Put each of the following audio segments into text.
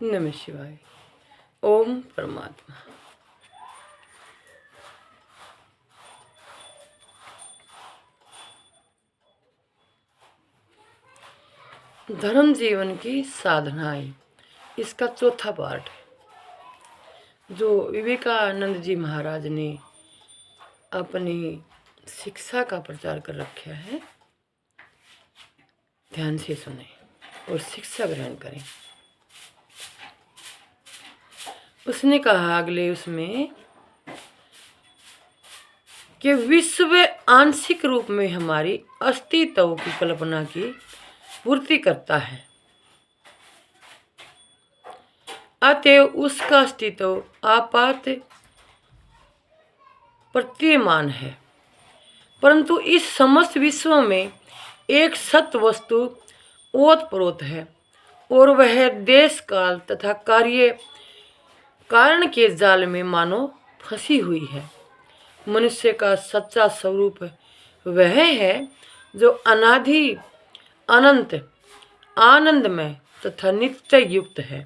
नमः शिवाय। ओम परमात्मा। धर्म जीवन की साधनाएं, इसका चौथा पार्ट है जो विवेकानंद जी महाराज ने अपनी शिक्षा का प्रचार कर रखा है। ध्यान से सुने और शिक्षा ग्रहण करें। उसने कहा अगले उसमें कि विश्व आंशिक रूप में हमारी अस्तित्व की कल्पना की पूर्ति करता है, अतएव उसका अस्तित्व आपात प्रतीयमान है। परंतु इस समस्त विश्व में एक सत्य वस्तु ओतप्रोत है और वह देश काल तथा कार्य कारण के जाल में मानो फंसी हुई है। मनुष्य का सच्चा स्वरूप वह है जो अनादि अनंत आनंदमय तथा नित्य युक्त है।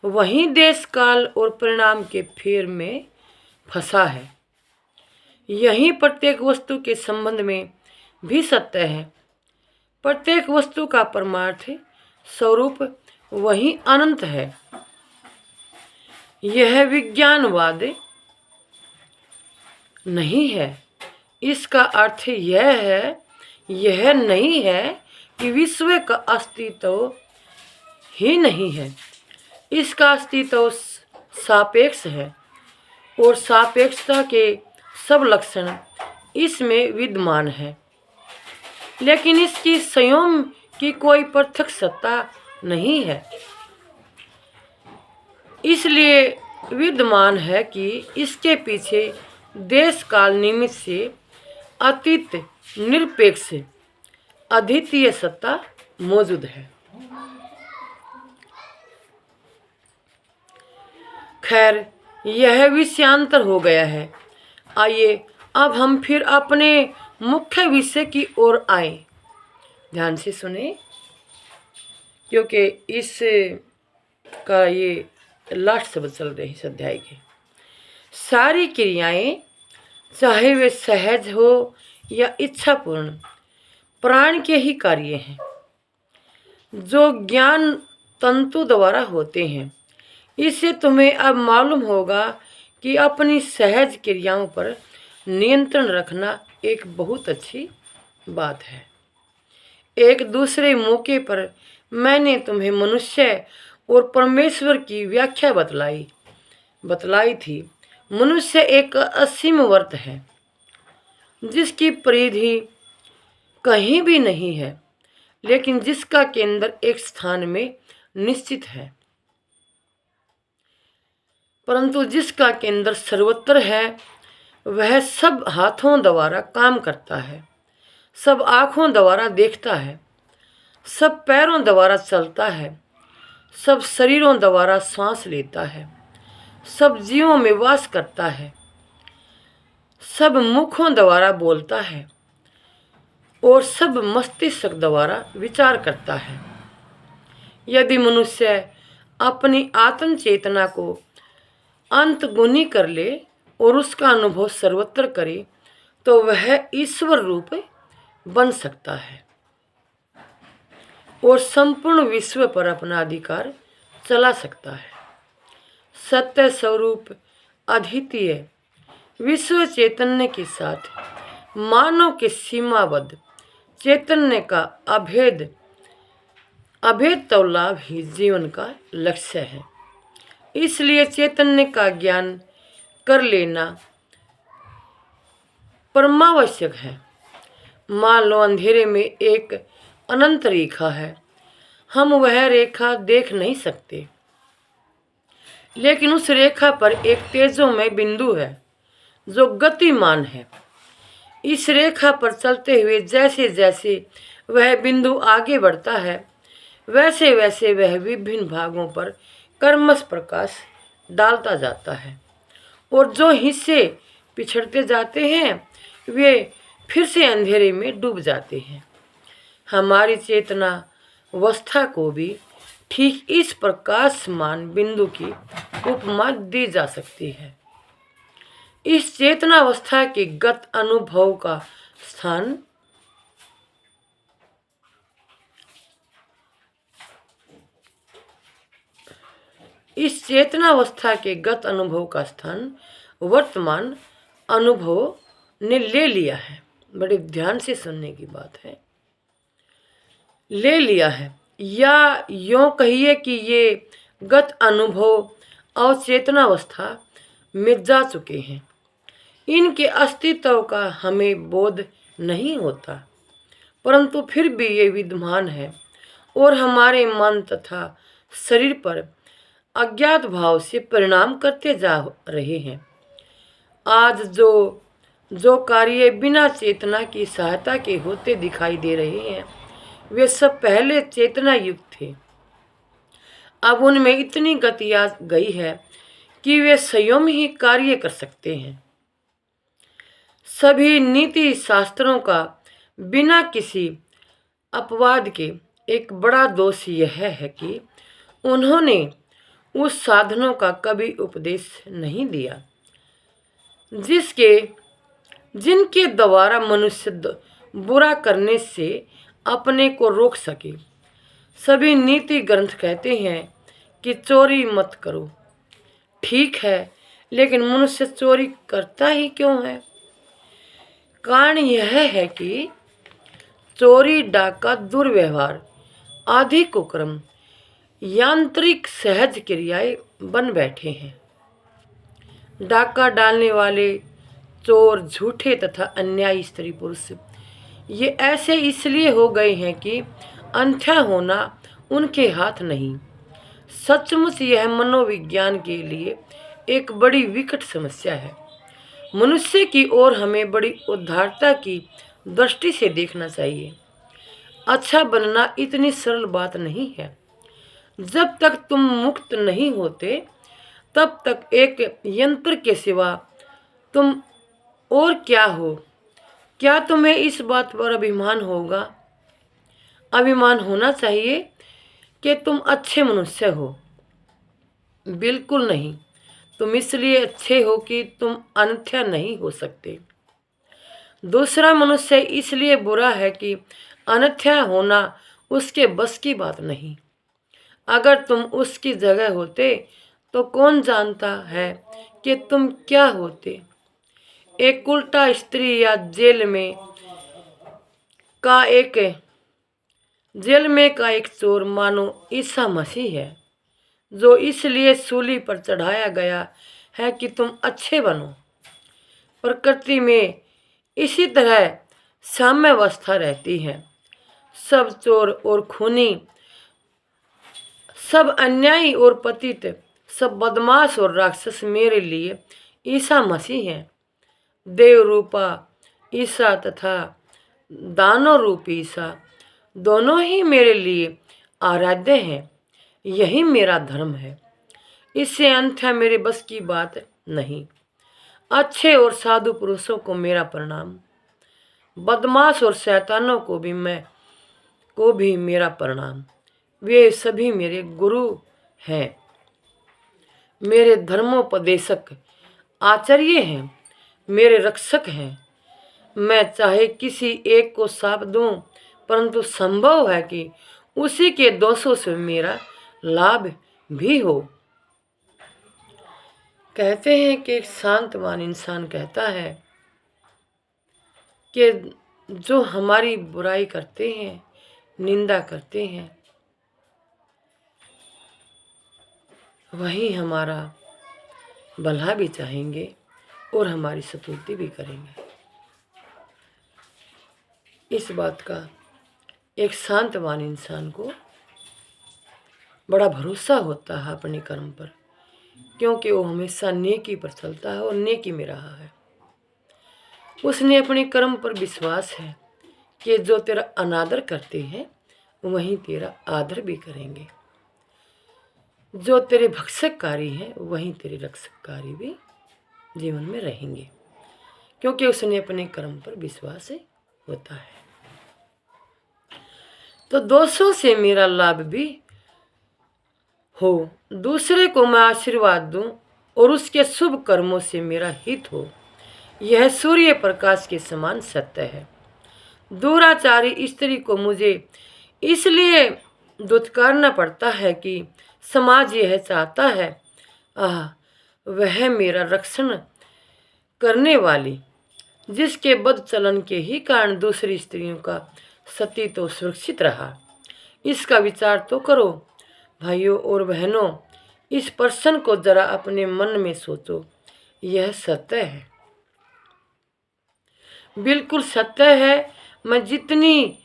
वहीं देश काल और परिणाम के फेर में फंसा है। यही प्रत्येक वस्तु के संबंध में भी सत्य है। प्रत्येक वस्तु का परमार्थ स्वरूप वही अनंत है। यह विज्ञानवाद नहीं है। इसका अर्थ यह नहीं है कि विश्व का अस्तित्व ही नहीं है। इसका अस्तित्व सापेक्ष है और सापेक्षता के सब लक्षण इसमें विद्यमान है, लेकिन इसकी स्वयं की कोई पृथक सत्ता नहीं है। इसलिए विद्यमान है कि इसके पीछे देश काल निमित्त से अतीत निरपेक्ष अद्वितीय सत्ता मौजूद है। खैर, यह विषयांतर हो गया है। आइए अब हम फिर अपने मुख्य विषय की ओर आए। ध्यान से सुने, क्योंकि इस का ये लास्ट शब्द चल रहे हैं इस अध्याय के। सारी क्रियाएं, चाहे वे सहज हो या इच्छापूर्ण, प्राण के ही कार्य हैं, जो ज्ञान तंतु द्वारा होते हैं। इससे तुम्हें अब मालूम होगा कि अपनी सहज क्रियाओं पर नियंत्रण रखना एक बहुत अच्छी बात है। एक दूसरे मौके पर मैंने तुम्हें मनुष्य और परमेश्वर की व्याख्या बतलाई थी। मनुष्य एक असीम वर्त है जिसकी परिधि कहीं भी नहीं है, लेकिन जिसका केंद्र एक स्थान में निश्चित है। परंतु जिसका केंद्र सर्वत्र है, वह सब हाथों द्वारा काम करता है, सब आँखों द्वारा देखता है, सब पैरों द्वारा चलता है, सब शरीरों द्वारा सांस लेता है, सब जीवों में वास करता है, सब मुखों द्वारा बोलता है और सब मस्तिष्क द्वारा विचार करता है। यदि मनुष्य अपनी आत्म चेतना को अंतर्गुणी कर ले और उसका अनुभव सर्वत्र करे, तो वह ईश्वर रूप बन सकता है और संपूर्ण विश्व पर अपना अधिकार चला सकता है। सत्य स्वरूप अद्वितीय विश्व चैतन्य के साथ मानव के सीमाबद्ध चैतन्य का अभेद लाभ ही जीवन का लक्ष्य है। इसलिए चैतन्य का ज्ञान कर लेना परमावश्यक है। मान लो अंधेरे में एक अनंत रेखा है। हम वह रेखा देख नहीं सकते, लेकिन उस रेखा पर एक तेजोमय बिंदु है जो गतिमान है। इस रेखा पर चलते हुए जैसे जैसे वह बिंदु आगे बढ़ता है, वैसे वैसे वह विभिन्न भागों पर कर्मश प्रकाश डालता जाता है, और जो हिस्से पिछड़ते जाते हैं वे फिर से अंधेरे में डूब जाते हैं। हमारी चेतना अवस्था को भी ठीक इस प्रकाशमान बिंदु की उपमा दी जा सकती है। इस चेतनावस्था के गत अनुभव का स्थान वर्तमान अनुभव ने ले लिया है। बड़े ध्यान से सुनने की बात है। ले लिया है, या यूं कहिए कि ये गत अनुभव अवचेतनावस्था में जा चुके हैं। इनके अस्तित्व का हमें बोध नहीं होता, परंतु फिर भी ये विद्यमान है और हमारे मन तथा शरीर पर अज्ञात भाव से परिणाम करते जा रहे हैं। आज जो कार्य बिना चेतना की सहायता के होते दिखाई दे रहे हैं, वे सब पहले चेतना युक्त थे। अब उनमें इतनी गति आ गई है कि वे स्वयं ही कार्य कर सकते हैं। सभी नीति शास्त्रों का बिना किसी अपवाद के एक बड़ा दोष यह है कि उन्होंने उस साधनों का कभी उपदेश नहीं दिया जिनके द्वारा मनुष्य बुरा करने से अपने को रोक सके। सभी नीति ग्रंथ कहते हैं कि चोरी मत करो। ठीक है, लेकिन मनुष्य चोरी करता ही क्यों है? कारण यह है कि चोरी, डाका, दुर्व्यवहार आदि कुकर्म यांत्रिक सहज क्रियाएं बन बैठे हैं। डाका डालने वाले चोर, झूठे तथा अन्यायी स्त्री पुरुष ये ऐसे इसलिए हो गए हैं कि अंधा होना उनके हाथ नहीं। सचमुच यह मनोविज्ञान के लिए एक बड़ी विकट समस्या है। मनुष्य की ओर हमें बड़ी उदारता की दृष्टि से देखना चाहिए। अच्छा बनना इतनी सरल बात नहीं है। जब तक तुम मुक्त नहीं होते, तब तक एक यंत्र के सिवा तुम और क्या हो? क्या तुम्हें इस बात पर अभिमान होगा? अभिमान होना चाहिए कि तुम अच्छे मनुष्य हो? बिल्कुल नहीं। तुम इसलिए अच्छे हो कि तुम अन्यथा नहीं हो सकते। दूसरा मनुष्य इसलिए बुरा है कि अन्यथा होना उसके बस की बात नहीं। अगर तुम उसकी जगह होते तो कौन जानता है कि तुम क्या होते? एक उल्टा स्त्री या जेल में का एक चोर मानो ईसा मसीह है, जो इसलिए सूली पर चढ़ाया गया है कि तुम अच्छे बनो। प्रकृति में इसी तरह साम्यावस्था रहती है। सब चोर और खूनी, सब अन्यायी और पतित, सब बदमाश और राक्षस मेरे लिए ईसा मसीह हैं। देव रूपा ईसा तथा दानव रूपी ईसा दोनों ही मेरे लिए आराध्य हैं। यही मेरा धर्म है। इससे अन्यथा मेरे बस की बात नहीं। अच्छे और साधु पुरुषों को मेरा प्रणाम। बदमाश और शैतानों को भी मेरा प्रणाम। वे सभी मेरे गुरु हैं, मेरे धर्मोपदेशक आचार्य हैं, मेरे रक्षक हैं। मैं चाहे किसी एक को शाप दूं, परंतु संभव है कि उसी के दोषों से मेरा लाभ भी हो। कहते हैं कि एक शांतमान इंसान कहता है कि जो हमारी बुराई करते हैं, निंदा करते हैं, वही हमारा भला भी चाहेंगे और हमारी सतुर्ति भी करेंगे। इस बात का एक शांतमान इंसान को बड़ा भरोसा होता है अपने कर्म पर, क्योंकि वो हमेशा नेकी पर चलता है और नेकी में रहा है। उसने अपने कर्म पर विश्वास है कि जो तेरा अनादर करते हैं वहीं तेरा आदर भी करेंगे। जो तेरे भक्षककारी हैं वहीं तेरे रक्षककारी भी जीवन में रहेंगे, क्योंकि उसने अपने कर्म पर विश्वास होता है। तो दोषों से मेरा लाभ भी हो, दूसरे को मैं आशीर्वाद दूं और उसके शुभ कर्मों से मेरा हित हो, यह सूर्य प्रकाश के समान सत्य है। दुराचारी स्त्री को मुझे इसलिए दुत्कारना पड़ता है कि समाज यह चाहता है, आह, वह मेरा रक्षण करने वाली, जिसके बद चलन के ही कारण दूसरी स्त्रियों का सती तो सुरक्षित रहा। इसका विचार तो करो भाइयों और बहनों, इस प्रश्न को जरा अपने मन में सोचो। यह सत्य है, बिल्कुल सत्य है। मैं जितनी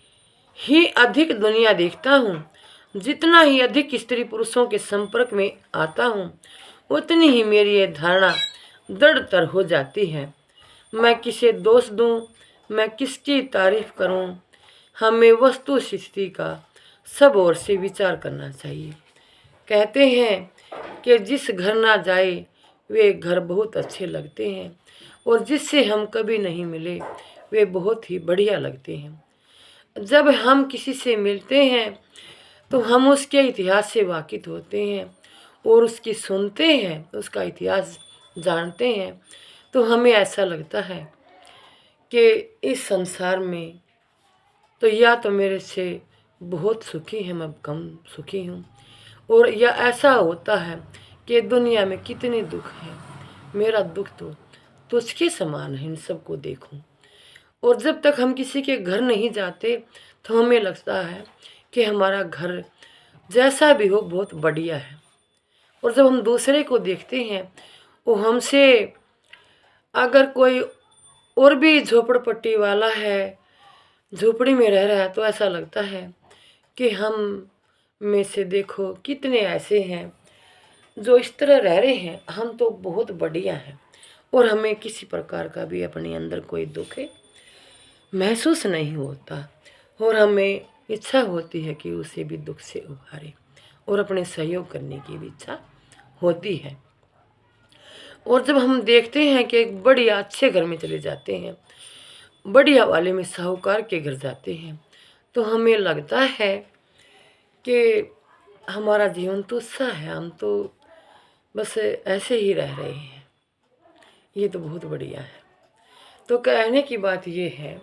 ही अधिक दुनिया देखता हूँ, जितना ही अधिक स्त्री पुरुषों के संपर्क में आता हूँ, उतनी ही मेरी यह धारणा दृढ़तर हो जाती है। मैं किसे दोष दूँ, मैं किसकी तारीफ करूँ? हमें वस्तु स्थिति का सब ओर से विचार करना चाहिए। कहते हैं कि जिस घर ना जाए वे घर बहुत अच्छे लगते हैं, और जिससे हम कभी नहीं मिले वे बहुत ही बढ़िया लगते हैं। जब हम किसी से मिलते हैं तो हम उसके इतिहास से वाकिफ होते हैं और उसकी सुनते हैं, उसका इतिहास जानते हैं, तो हमें ऐसा लगता है कि इस संसार में तो या तो मेरे से बहुत सुखी है, मैं कम सुखी हूँ, और या ऐसा होता है कि दुनिया में कितने दुख हैं, मेरा दुख तो तुझके समान है, इन सबको देखूं। और जब तक हम किसी के घर नहीं जाते तो हमें लगता है कि हमारा घर जैसा भी हो बहुत बढ़िया है। और जब हम दूसरे को देखते हैं, वो हमसे अगर कोई और भी झोपड़पट्टी वाला है, झोपड़ी में रह रहा है, तो ऐसा लगता है कि हम में से देखो कितने ऐसे हैं जो इस तरह रह रहे हैं, हम तो बहुत बढ़िया हैं, और हमें किसी प्रकार का भी अपने अंदर कोई दुख महसूस नहीं होता, और हमें इच्छा होती है कि उसे भी दुख से उभारे, और अपने सहयोग करने की भी इच्छा होती है। और जब हम देखते हैं कि एक बढ़िया अच्छे घर में चले जाते हैं, बढ़िया वाले में साहूकार के घर जाते हैं, तो हमें लगता है कि हमारा जीवन तो अच्छा है, हम तो बस ऐसे ही रह रहे हैं, ये तो बहुत बढ़िया है। तो कहने की बात ये है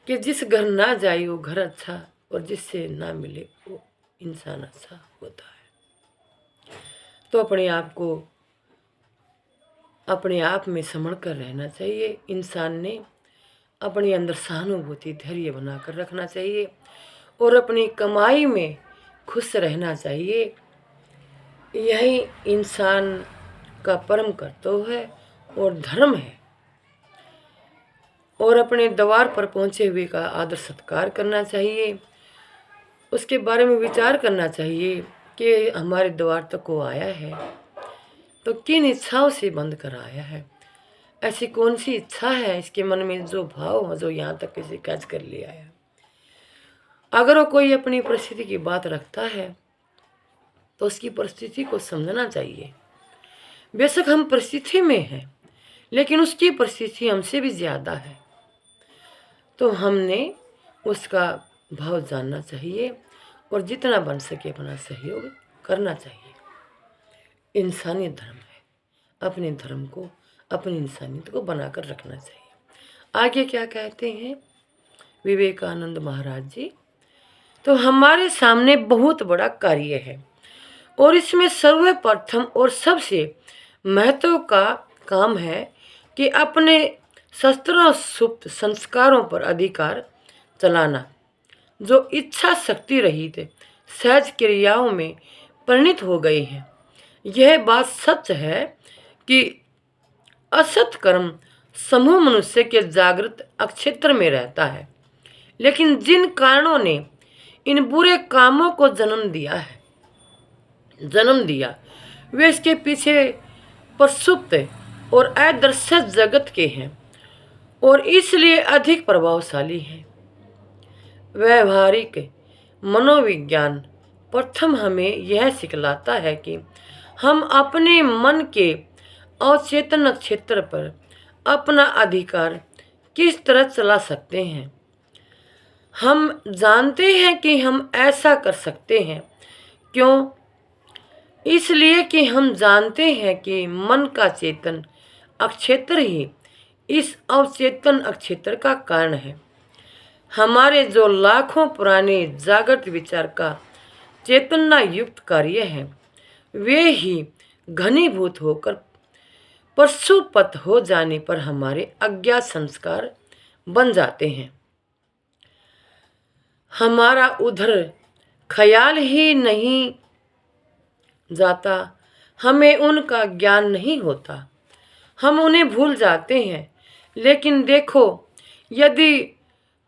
कि जिस घर ना जाए वो घर अच्छा, और जिससे ना मिले वो इंसान अच्छा होता है। तो अपने आप में समझ कर रहना चाहिए। इंसान ने अपने अंदर सहानुभूति धैर्य बनाकर रखना चाहिए, और अपनी कमाई में खुश रहना चाहिए। यही इंसान का परम कर्तव्य है और धर्म है। और अपने द्वार पर पहुँचे हुए का आदर सत्कार करना चाहिए, उसके बारे में विचार करना चाहिए कि हमारे द्वार तक वो आया है तो किन इच्छाओं से बंद कर आया है, ऐसी कौन सी इच्छा है इसके मन में, जो भाव हो जो यहाँ तक किसी कैच कर ले आया। अगर वो कोई अपनी परिस्थिति की बात रखता है तो उसकी परिस्थिति को समझना चाहिए। बेशक हम परिस्थिति में हैं, लेकिन उसकी परिस्थिति हमसे भी ज़्यादा है, तो हमने उसका भाव जानना चाहिए और जितना बन सके अपना सहयोग करना चाहिए। इंसानियत धर्म है, अपने धर्म को, अपनी इंसानियत को बनाकर रखना चाहिए। आगे क्या कहते हैं विवेकानंद महाराज जी, तो हमारे सामने बहुत बड़ा कार्य है, और इसमें सर्वप्रथम और सबसे महत्व का काम है कि अपने शस्त्रों सुप्त संस्कारों पर अधिकार चलाना, जो इच्छा शक्ति रहित सहज क्रियाओं में परिणित हो गई है। यह बात सच है कि असत कर्म समूह मनुष्य के जागृत अक्षेत्र में रहता है, लेकिन जिन कारणों ने इन बुरे कामों को जन्म दिया वे इसके पीछे प्रसुप्त और अदृश्य जगत के हैं, और इसलिए अधिक प्रभावशाली हैं। व्यवहारिक मनोविज्ञान प्रथम हमें यह सिखलाता है कि हम अपने मन के अवचेतन क्षेत्र पर अपना अधिकार किस तरह चला सकते हैं। हम जानते हैं कि हम ऐसा कर सकते हैं, क्यों? इसलिए कि हम जानते हैं कि मन का चेतन अक्षेत्र ही इस अवचेतन अक्षेत्र का कारण है। हमारे जो लाखों पुराने जागृत विचार का चेतना युक्त कार्य है, वे ही घनीभूत होकर पशुपत हो जाने पर हमारे अज्ञात संस्कार बन जाते हैं। हमारा उधर ख्याल ही नहीं जाता, हमें उनका ज्ञान नहीं होता, हम उन्हें भूल जाते हैं। लेकिन देखो, यदि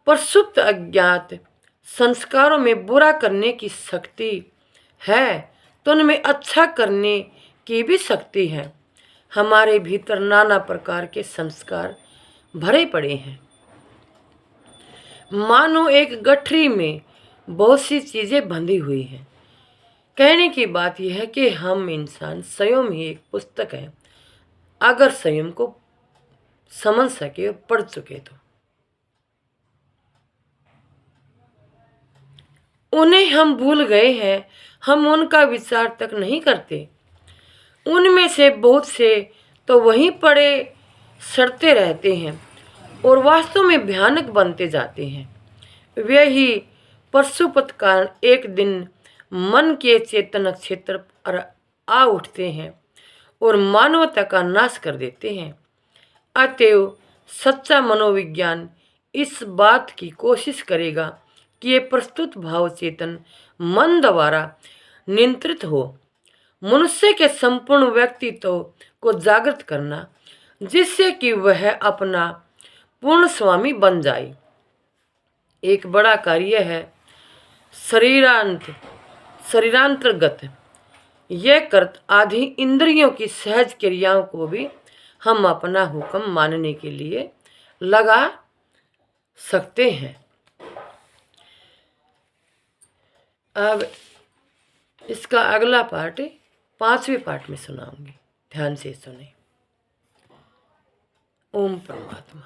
प्रसुप्त अज्ञात संस्कारों में बुरा करने की शक्ति है तो उनमें अच्छा करने की भी शक्ति है। हमारे भीतर नाना प्रकार के संस्कार भरे पड़े हैं, मानो एक गठरी में बहुत सी चीज़ें बंधी हुई हैं। कहने की बात यह है कि हम इंसान स्वयं ही एक पुस्तक है, अगर स्वयं को समझ सके और पढ़ चुके तो। उन्हें हम भूल गए हैं, हम उनका विचार तक नहीं करते। उनमें से बहुत से तो वहीं पड़े सड़ते रहते हैं और वास्तव में भयानक बनते जाते हैं। वे ही पशुपत कारण एक दिन मन के चेतन क्षेत्र पर आ उठते हैं और मानवता का नाश कर देते हैं। अतएव सच्चा मनोविज्ञान इस बात की कोशिश करेगा कि ये प्रस्तुत भाव चेतन मन द्वारा नियंत्रित हो, मनुष्य के संपूर्ण व्यक्तित्व को जागृत करना, जिससे कि वह अपना पूर्ण स्वामी बन जाए। एक बड़ा कार्य है शरीरांतर्गत। यह करत आधी इंद्रियों की सहज क्रियाओं को भी हम अपना हुक्म मानने के लिए लगा सकते हैं। अब इसका अगला पार्ट 5वें पार्ट में सुनाऊंगी, ध्यान से सुने। ओम परमात्मा।